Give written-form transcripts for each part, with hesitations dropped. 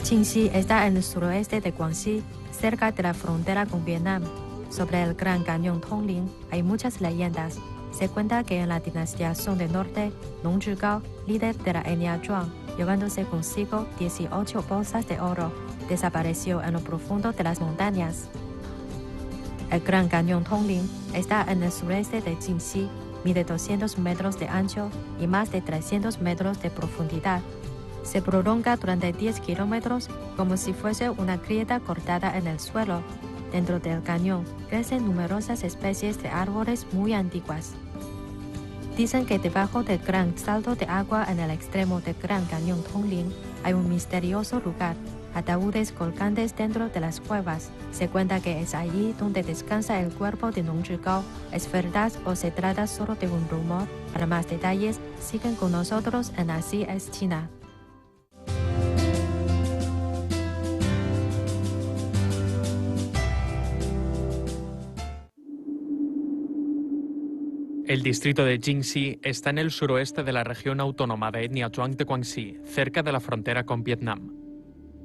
Jingxi está en el suroeste de Guangxi, cerca de la frontera con Vietnam. Sobre el Gran Cañón Tongling hay muchas leyendas. Se cuenta que en la dinastía Song del Norte, Nong Zhigao, líder de la etnia Zhuang, llevándose consigo 18 bolsas de oro, desapareció en lo profundo de las montañas. El Gran Cañón Tongling está en el sureste de Jingxi, mide 200 metros de ancho y más de 300 metros de profundidad. Se prolonga durante 10 kilómetros como si fuese una grieta cortada en el suelo. Dentro del cañón crecen numerosas especies de árboles muy antiguas. Dicen que debajo del gran salto de agua en el extremo del Gran Cañón Tongling hay un misterioso lugar, ataúdes colgantes dentro de las cuevas. Se cuenta que es allí donde descansa el cuerpo de Nong Zhigao. ¿Es verdad o se trata solo de un rumor? Para más detalles, sigan con nosotros en Así es China. El distrito de Jingxi está en el suroeste de la región autónoma de etnia Zhuang de Guangxi, cerca de la frontera con Vietnam.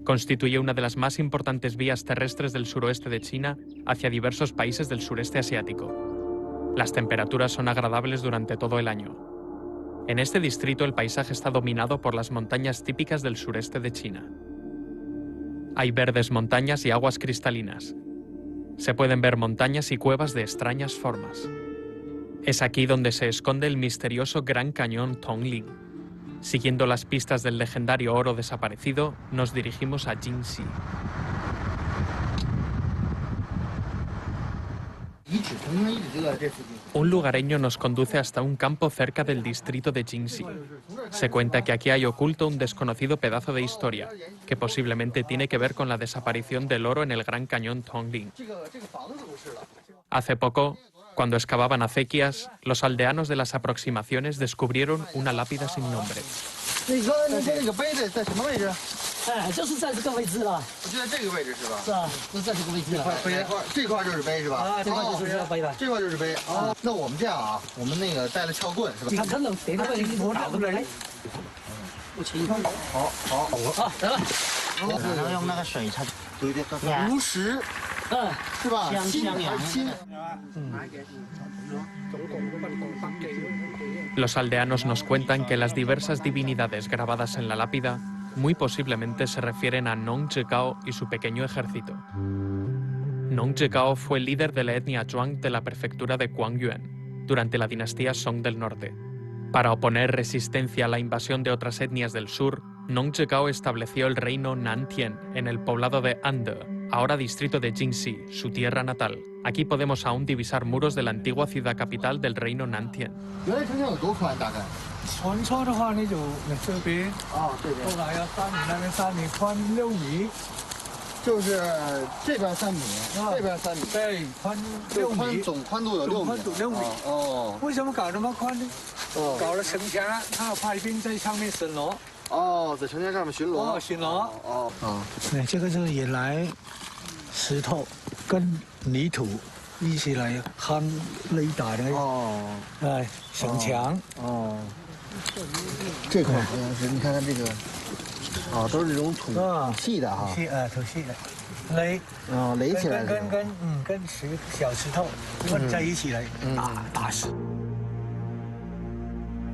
Constituye una de las más importantes vías terrestres del suroeste de China hacia diversos países del sureste asiático. Las temperaturas son agradables durante todo el año. En este distrito el paisaje está dominado por las montañas típicas del sureste de China. Hay verdes montañas y aguas cristalinas. Se pueden ver montañas y cuevas de extrañas formas. Es aquí donde se esconde el misterioso Gran Cañón Tongling. Siguiendo las pistas del legendario oro desaparecido, nos dirigimos a Jingxi. Un lugareño nos conduce hasta un campo cerca del distrito de Jingxi. Se cuenta que aquí hay oculto un desconocido pedazo de historia, que posiblemente tiene que ver con la desaparición del oro en el Gran Cañón Tongling. Hace poco, cuando excavaban acequias, los aldeanos de las aproximaciones descubrieron una lápida sin nombre. Los aldeanos nos cuentan que las diversas divinidades grabadas en la lápida muy posiblemente se refieren a Nong Zhigao y su pequeño ejército. Nong Zhigao fue el líder de la etnia Zhuang de la prefectura de Guangyuan durante la dinastía Song del Norte. Para oponer resistencia a la invasión de otras etnias del sur, Nong Zhigao estableció el reino Nantien en el poblado de Ande, ahora distrito de Jingxi, su tierra natal. Aquí podemos aún divisar muros de la antigua ciudad capital del reino Nantien.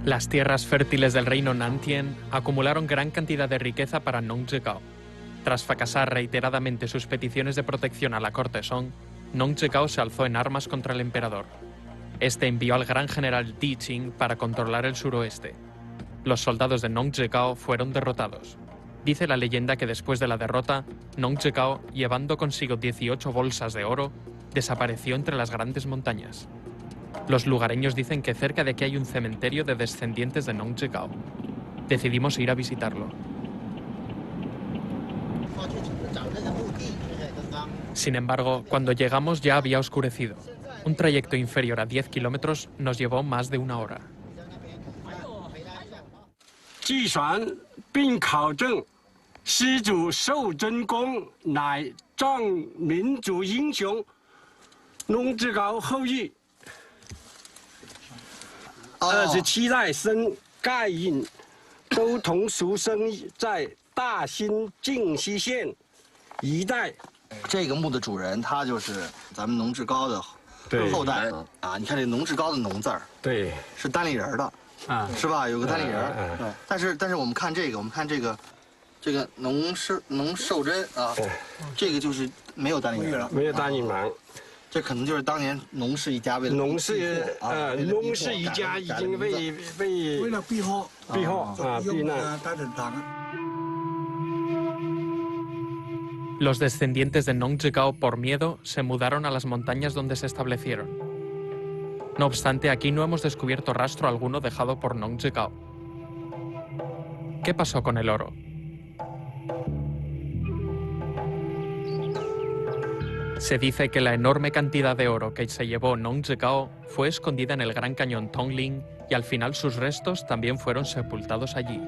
Las tierras fértiles del reino Nantien acumularon gran cantidad de riqueza para Nong Zhigao. Tras fracasar reiteradamente sus peticiones de protección a la corte Song, Nong Zhigao se alzó en armas contra el emperador. Este envió al gran general Di Qing para controlar el suroeste. Los soldados de Nong Zhigao fueron derrotados. Dice la leyenda que después de la derrota, Nong Zhigao, llevando consigo 18 bolsas de oro, desapareció entre las grandes montañas. Los lugareños dicen que cerca de aquí hay un cementerio de descendientes de Nong Zhigao. Decidimos ir a visitarlo. Sin embargo, cuando llegamos ya había oscurecido. Un trayecto inferior a 10 kilómetros nos llevó más de una hora. 都同属生在大兴靖西县一带。这个墓的主人，他就是咱们农志高的后代啊。你看这农志高的“农”字儿，对，是单立人的啊，是吧？有个单立人。但是我们看这个，这个农寿珍啊，这个就是没有单立人了，没有单立人。这可能就是当年农氏一家为了农氏一家已经为了避祸避难。Los descendientes de Nong Zhigao, por miedo, se mudaron a las montañas donde se establecieron. No obstante, aquí no hemos descubierto rastro alguno dejado por Nong Zhigao. ¿Qué pasó con el oro? Se dice que la enorme cantidad de oro que se llevó Nong Zhigao fue escondida en el Gran Cañón Tongling y al final sus restos también fueron sepultados allí.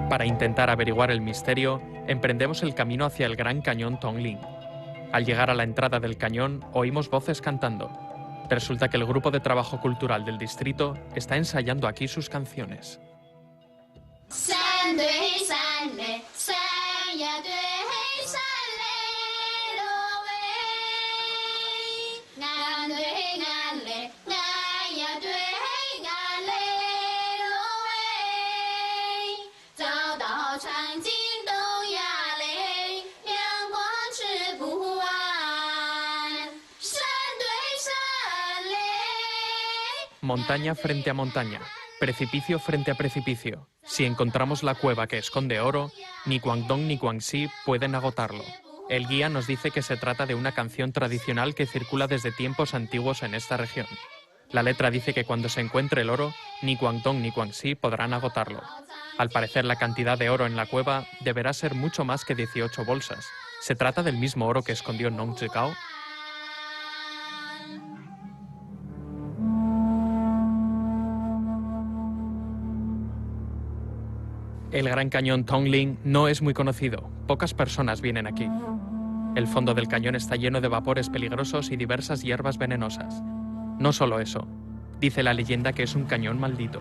Para intentar averiguar el misterio, emprendemos el camino hacia el Gran Cañón Tongling. Al llegar a la entrada del cañón, oímos voces cantando. Resulta que el grupo de trabajo cultural del distrito está ensayando aquí sus canciones. Montaña frente a montaña, precipicio frente a precipicio. Si encontramos la cueva que esconde oro, ni Guangdong ni Guangxi pueden agotarlo. El guía nos dice que se trata de una canción tradicional que circula desde tiempos antiguos en esta región. La letra dice que cuando se encuentre el oro, ni Guangdong ni Guangxi podrán agotarlo. Al parecer, la cantidad de oro en la cueva deberá ser mucho más que 18 bolsas. ¿Se trata del mismo oro que escondió Nong Zhigao? El Gran Cañón Tongling no es muy conocido, pocas personas vienen aquí. El fondo del cañón está lleno de vapores peligrosos y diversas hierbas venenosas. No solo eso, dice la leyenda que es un cañón maldito.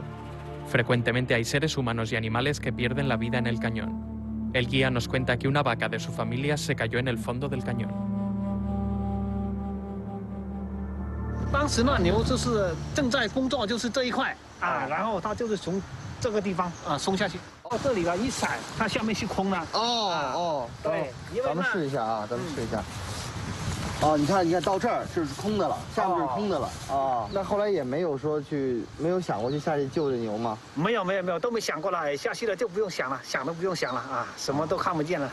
Frecuentemente hay seres humanos y animales que pierden la vida en el cañón. El guía nos cuenta que una vaca de su familia se cayó en el fondo del cañón. 当时那牛就是正在工作，就是这一块啊，然后它就是从这个地方松下去。这里一闪，它下面是空的。对，咱们试一下啊，你看到这儿这是空的了，下面是空的了啊。那后来也没有说没有想过去下去救这牛吗？没有，都没想过了。下去了就不用想了，想都不用想了啊，什么都看不见了。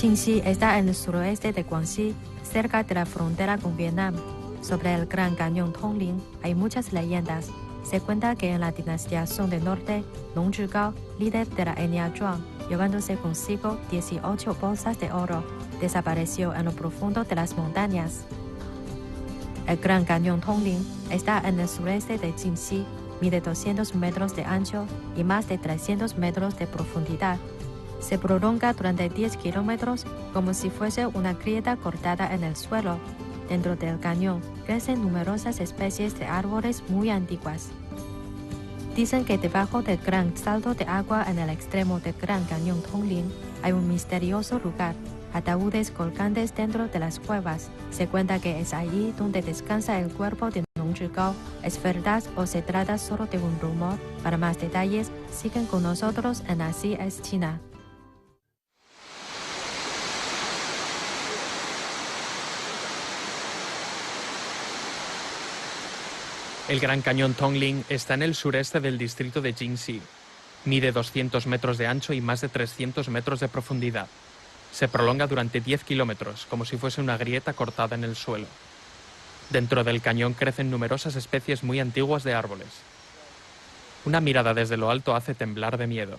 Jingxi está en el suroeste de Guangxi, cerca de la frontera con Vietnam. Sobre el Gran Cañón Tongling hay muchas leyendas. Se cuenta que en la dinastía Song del Norte, Nong Zhigao, líder de la etnia Zhuang, llevándose consigo 18 bolsas de oro, desapareció en lo profundo de las montañas. El Gran Cañón Tongling está en el sureste de Jingxi, mide 200 metros de ancho y más de 300 metros de profundidad. Se prolonga durante 10 kilómetros como si fuese una grieta cortada en el suelo. Dentro del cañón crecen numerosas especies de árboles muy antiguas. Dicen que debajo del gran salto de agua en el extremo del Gran Cañón Tongling hay un misterioso lugar, ataúdes colgantes dentro de las cuevas. Se cuenta que es allí donde descansa el cuerpo de Nong Zhigao. ¿Es verdad o se trata solo de un rumor? Para más detalles, siguen con nosotros en Así es China. El Gran Cañón Tongling está en el sureste del distrito de Jingxi. Mide 200 metros de ancho y más de 300 metros de profundidad. Se prolonga durante 10 kilómetros, como si fuese una grieta cortada en el suelo. Dentro del cañón crecen numerosas especies muy antiguas de árboles. Una mirada desde lo alto hace temblar de miedo.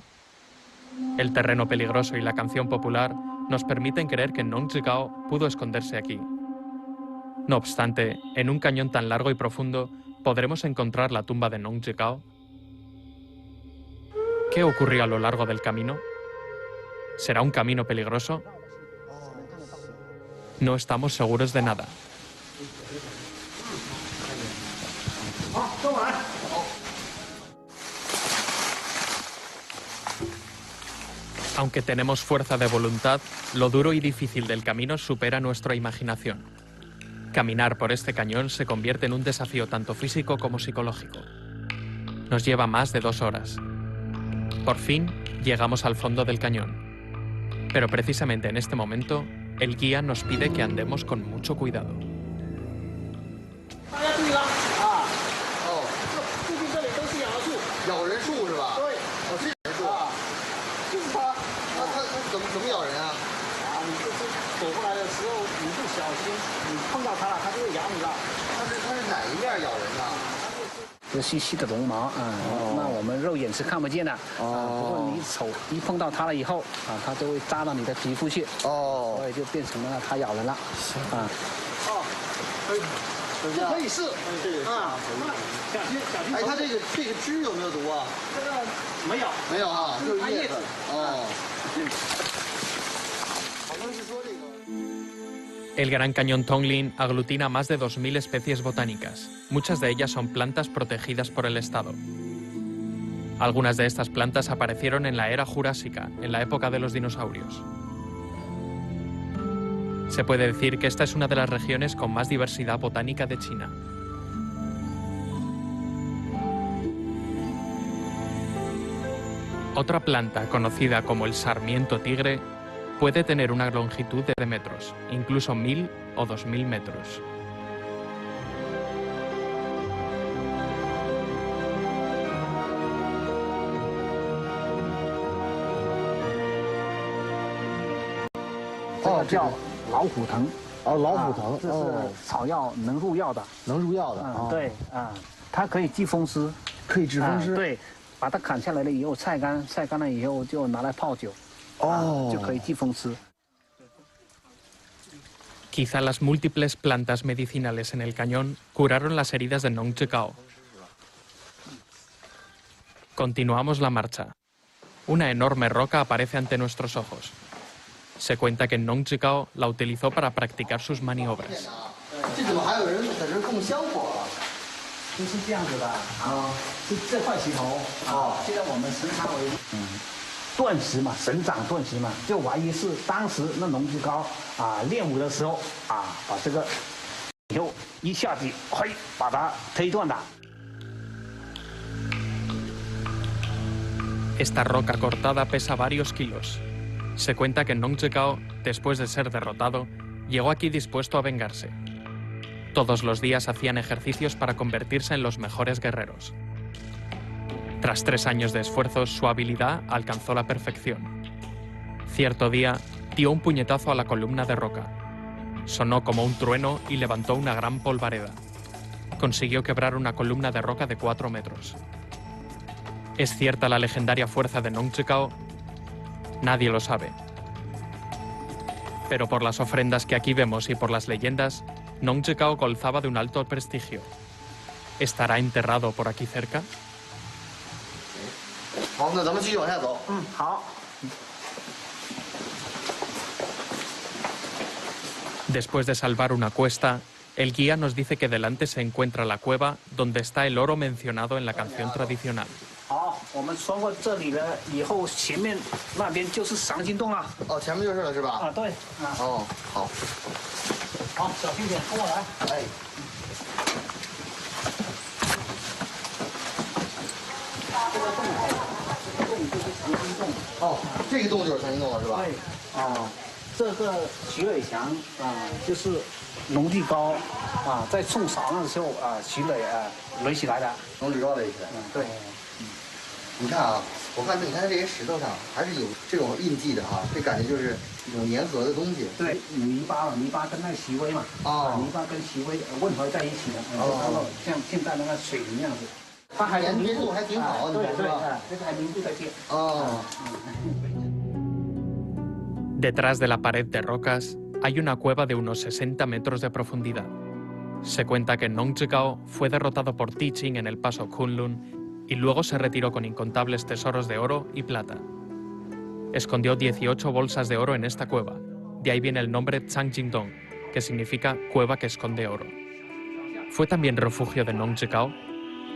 El terreno peligroso y la canción popular nos permiten creer que Nong Zhigao pudo esconderse aquí. No obstante, en un cañón tan largo y profundo, ¿podremos encontrar la tumba de Nong Zhigao? ¿Qué ocurrió a lo largo del camino? ¿Será un camino peligroso? No estamos seguros de nada. Aunque tenemos fuerza de voluntad, lo duro y difícil del camino supera nuestra imaginación. Caminar por este cañón se convierte en un desafío tanto físico como psicológico. Nos lleva más de 2 horas. Por fin, llegamos al fondo del cañón. Pero precisamente en este momento, el guía nos pide que andemos con mucho cuidado.这细细的绒毛啊，那我们肉眼是看不见的啊。不过你一碰到它了以后啊，它就会扎到你的皮肤去哦，所以就变成了它咬人了啊。这可以试啊。哎，它这个汁有没有毒啊？这个没有啊，就是叶子哦。好像是说这个。 El Gran Cañón Tongling aglutina más de 2.000 especies botánicas. Muchas de ellas son plantas protegidas por el Estado. Algunas de estas plantas aparecieron en la era jurásica, en la época de los dinosaurios. Se puede decir que esta es una de las regiones con más diversidad botánica de China. Otra planta, conocida como el sarmiento tigre, puede tener una longitud de metros, incluso 1.000 o 2.000 metros. Oh, 叫老虎藤。哦，老虎藤，这是草药，能入药的。能入药的。对啊，它可以治风湿。可以治风湿。对，把它砍下来了以后晒干，晒干了以后就拿来泡酒。 就可以治风湿。 Quizá las múltiples plantas medicinales en el cañón curaron las heridas de Nong Zhigao. Continuamos la marcha. Una enorme roca aparece ante nuestros ojos. Se cuenta que Nong Zhigao la utilizó para practicar sus maniobras. 就是这样子的啊，是这块石头啊，现在我们称它为断石嘛，神掌断石嘛，就怀疑是当时那龙之高啊练武的时候啊，把这个以后一下子嘿把它推断的。 Esta roca cortada pesa varios kilos. Se cuenta que Nong Zhigao, después de ser derrotado, llegó aquí dispuesto a vengarse. Todos los días hacían ejercicios para convertirse en los mejores guerreros. Tras 3 años de esfuerzos, su habilidad alcanzó la perfección. Cierto día, dio un puñetazo a la columna de roca. Sonó como un trueno y levantó una gran polvareda. Consiguió quebrar una columna de roca de 4 metros. ¿Es cierta la legendaria fuerza de Nong Zhigao? Nadie lo sabe. Pero por las ofrendas que aquí vemos y por las leyendas, Nong Zhigao gozaba de un alto prestigio. ¿Estará enterrado por aquí cerca? Después de salvar una cuesta, el guía nos dice que delante se encuentra la cueva donde está el oro mencionado en la canción tradicional. 好，我们穿过这里了以后，前面那边就是藏经洞啊。哦，前面就是了，是吧？啊，对。啊。哦，好。好，小心点，跟我来。哎。这个洞就是藏经洞。哦，这个洞就是藏经洞了，是吧？对。哦，这个徐磊强啊，就是农地高啊，在种草那时候啊，徐磊垒起来的。农地高垒起来。嗯，对。 你看啊，我看你看这些石头上还是有这种印记的啊，这感觉就是有粘合的东西。对，泥巴跟那石灰嘛，泥巴跟石灰混合在一起的，像现在那个水泥那样子。它还粘度还挺好，对对，这个还凝固在这。Detrás de la pared de rocas hay una cueva de unos 60 metros de profundidad. Se cuenta que Nong Zhigao fue derrotado por Ti Ching en el paso Kunlun y luego se retiró con incontables tesoros de oro y plata. Escondió 18 bolsas de oro en esta cueva. De ahí viene el nombre Changjingdong, que significa cueva que esconde oro. ¿Fue también refugio de Nong Zhigao?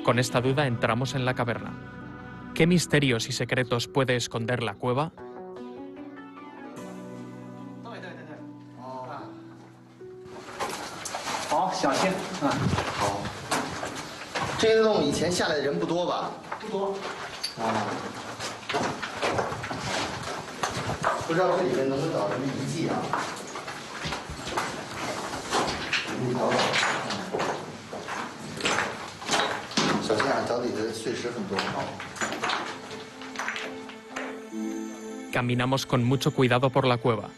Con esta duda entramos en la caverna. ¿Qué misterios y secretos puede esconder la cueva? 好，小心啊！好，这个洞以前下来的人不多吧？不多。不知道这里面能不能找什么遗迹啊？小心啊，脚底的碎石很多。Caminamos con mucho cuidado por la cueva.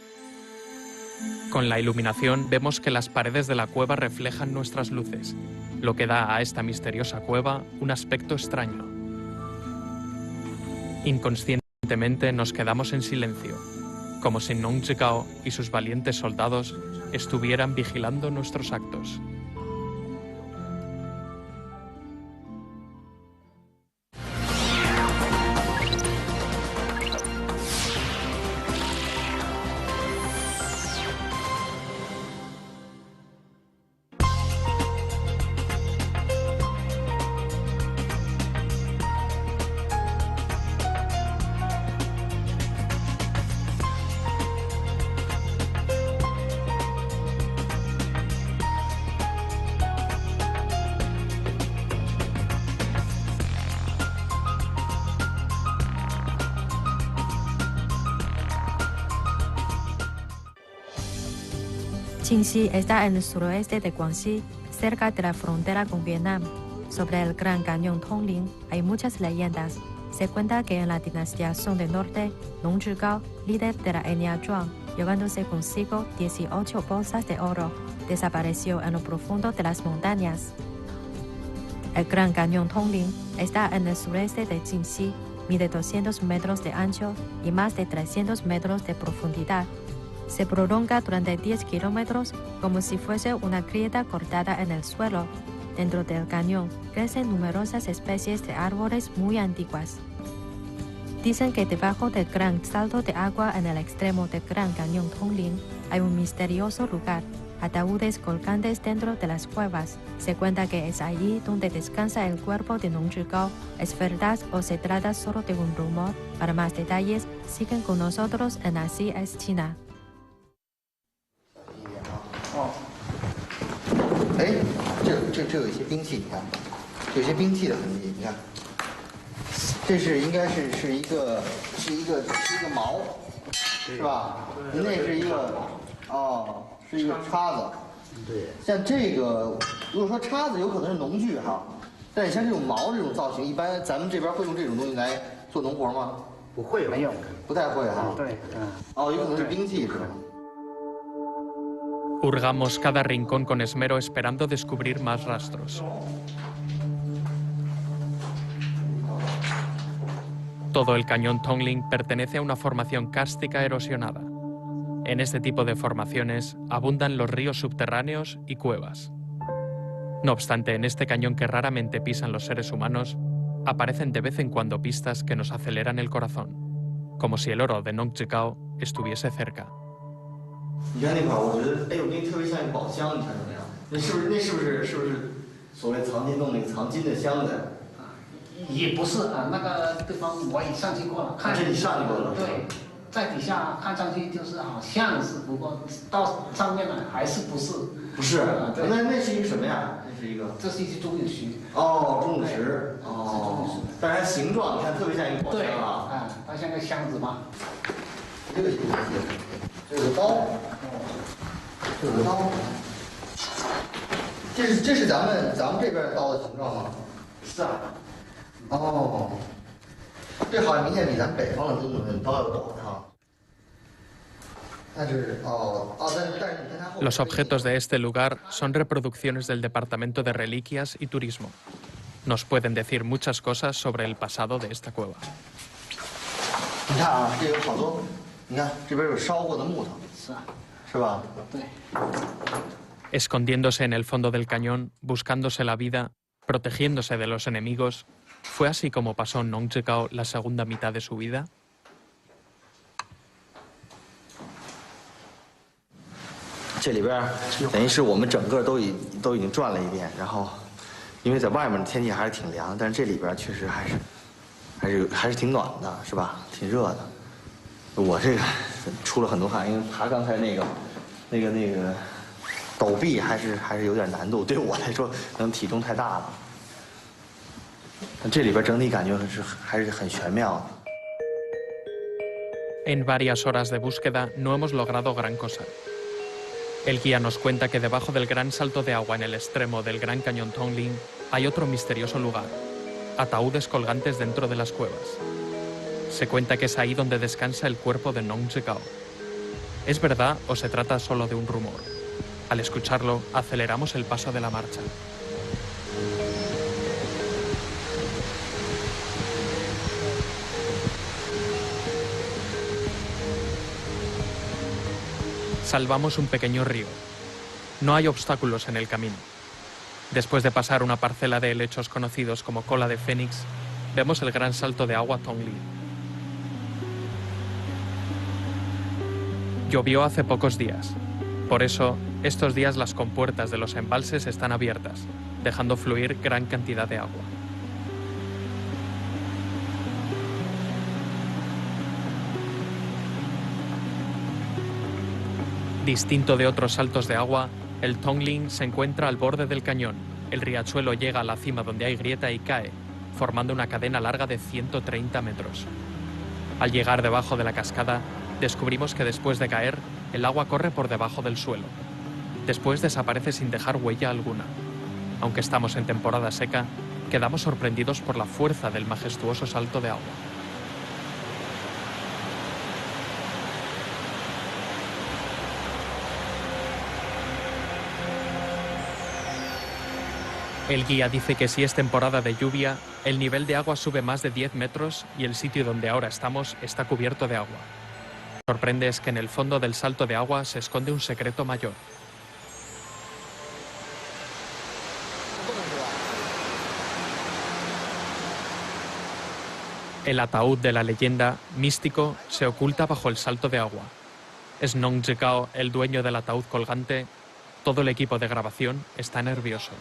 Con la iluminación vemos que las paredes de la cueva reflejan nuestras luces, lo que da a esta misteriosa cueva un aspecto extraño. Inconscientemente nos quedamos en silencio, como si Nong Zhigao y sus valientes soldados estuvieran vigilando nuestros actos. Jingxi está en el suroeste de Guangxi, cerca de la frontera con Vietnam. Sobre el Gran Cañón Tongling hay muchas leyendas. Se cuenta que en la dinastía Song del Norte, Nong Zhigao, líder de la etnia Zhuang, llevándose consigo 18 bolsas de oro, desapareció en lo profundo de las montañas. El Gran Cañón Tongling está en el sureste de Jingxi, mide 200 metros de ancho y más de 300 metros de profundidad. Se prolonga durante 10 kilómetros como si fuese una grieta cortada en el suelo. Dentro del cañón crecen numerosas especies de árboles muy antiguas. Dicen que debajo del gran salto de agua en el extremo del Gran Cañón Tongling hay un misterioso lugar, ataúdes colgantes dentro de las cuevas. Se cuenta que es allí donde descansa el cuerpo de Nong Zhigao. ¿Es verdad o se trata solo de un rumor? Para más detalles, siguen con nosotros en Así es China. 哎，这有一些兵器，你看，有些兵器的痕迹，你看，这是应该是一个矛，是吧？您那是一个是一个叉子。对。像这个，如果说叉子有可能是农具哈，但你像这种矛这种造型，一般咱们这边会用这种东西来做农活吗？不会，没有，不太会哈。对，有可能是兵器是吧？ Hurgamos cada rincón con esmero esperando descubrir más rastros. Todo el cañón Tongling pertenece a una formación kárstica erosionada. En este tipo de formaciones abundan los ríos subterráneos y cuevas. No obstante, en este cañón que raramente pisan los seres humanos, aparecen de vez en cuando pistas que nos aceleran el corazón, como si el oro de Nong Zhigao estuviese cerca. 你看那块儿，我觉得，哎呦，那特别像一个宝箱，你看怎么样？那是不是所谓藏金洞那个藏金的箱子？也不是啊，那个地方我也上去过了，看。这你上去过了？对，在底下看上去就是好像是，不过到上面了还是不是？不是，那是一个什么呀？那是一个。这是一些钟乳石。钟乳石。但是它形状你看特别像一个宝箱啊。它像个箱子嘛。这个这个刀，这个刀，这是咱们这边刀的形状吗？是啊。这好像明显比咱北方的这种刀要短哈。Los objetos de este lugar son reproducciones del Departamento de Reliquias y Turismo. Nos pueden decir muchas cosas sobre el pasado de esta cueva. Escondiéndose en el fondo del cañón, buscándose la vida, protegiéndose de los enemigos, ¿fue así como pasó Nong Zhigao la segunda mitad de su vida? En varias horas de búsqueda no hemos logrado gran cosa. El guía nos cuenta que debajo del gran salto de agua en el extremo del Gran Cañón Tongling hay otro misterioso lugar, ataúdes colgantes dentro de las cuevas. Se cuenta que es ahí donde descansa el cuerpo de Nong Zhigao. ¿Es verdad o se trata solo de un rumor? Al escucharlo, aceleramos el paso de la marcha. Salvamos un pequeño río. No hay obstáculos en el camino. Después de pasar una parcela de helechos conocidos como cola de fénix, vemos el gran salto de agua Tongli. Llovió hace pocos días. Por eso, estos días las compuertas de los embalses están abiertas, dejando fluir gran cantidad de agua. Distinto de otros saltos de agua, el Tongling se encuentra al borde del cañón. El riachuelo llega a la cima donde hay grieta y cae, formando una cadena larga de 130 metros. Al llegar debajo de la cascada, descubrimos que después de caer, el agua corre por debajo del suelo. Después desaparece sin dejar huella alguna. Aunque estamos en temporada seca, quedamos sorprendidos por la fuerza del majestuoso salto de agua. El guía dice que si es temporada de lluvia, el nivel de agua sube más de 10 metros y el sitio donde ahora estamos está cubierto de agua. Lo que sorprende es que en el fondo del salto de agua se esconde un secreto mayor. El ataúd de la leyenda, místico, se oculta bajo el salto de agua. ¿Es Nong Zhigao el dueño del ataúd colgante? Todo el equipo de grabación está nervioso.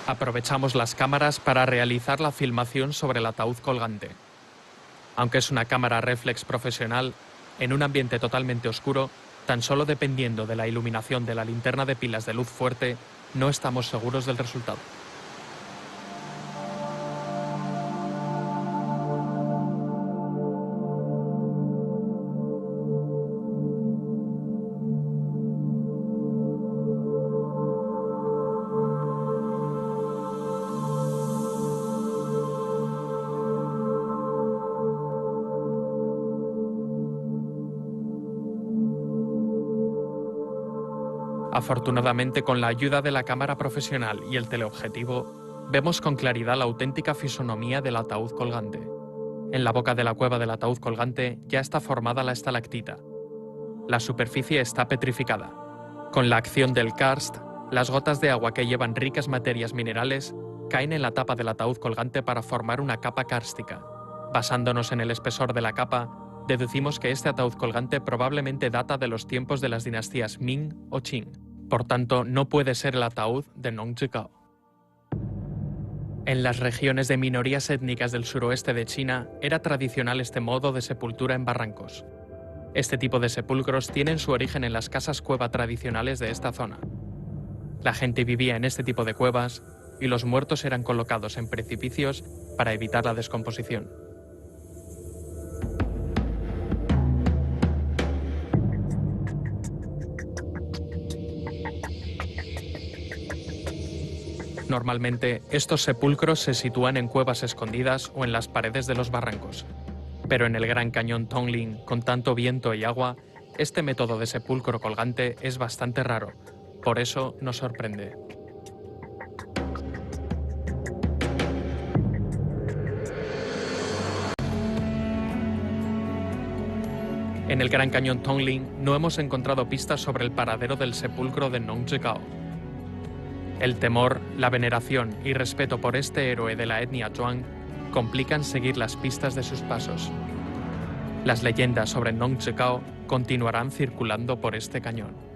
Aprovechamos las cámaras para realizar la filmación sobre el ataúd colgante. Aunque es una cámara reflex profesional, en un ambiente totalmente oscuro, tan solo dependiendo de la iluminación de la linterna de pilas de luz fuerte, no estamos seguros del resultado. Afortunadamente, con la ayuda de la cámara profesional y el teleobjetivo, vemos con claridad la auténtica fisonomía del ataúd colgante. En la boca de la cueva del ataúd colgante ya está formada la estalactita. La superficie está petrificada. Con la acción del karst, las gotas de agua que llevan ricas materias minerales caen en la tapa del ataúd colgante para formar una capa kárstica. Basándonos en el espesor de la capa, deducimos que este ataúd colgante probablemente data de los tiempos de las dinastías Ming o Qing. Por tanto, no puede ser el ataúd de Nong Zhigao. En las regiones de minorías étnicas del suroeste de China era tradicional este modo de sepultura en barrancos. Este tipo de sepulcros tienen su origen en las casas cueva tradicionales de esta zona. La gente vivía en este tipo de cuevas y los muertos eran colocados en precipicios para evitar la descomposición. Normalmente, estos sepulcros se sitúan en cuevas escondidas o en las paredes de los barrancos. Pero en el Gran Cañón Tongling, con tanto viento y agua, este método de sepulcro colgante es bastante raro. Por eso nos sorprende. En el Gran Cañón Tongling no hemos encontrado pistas sobre el paradero del sepulcro de Nong Zhigao. El temor, la veneración y respeto por este héroe de la etnia Zhuang complican seguir las pistas de sus pasos. Las leyendas sobre Nong Zhigao continuarán circulando por este cañón.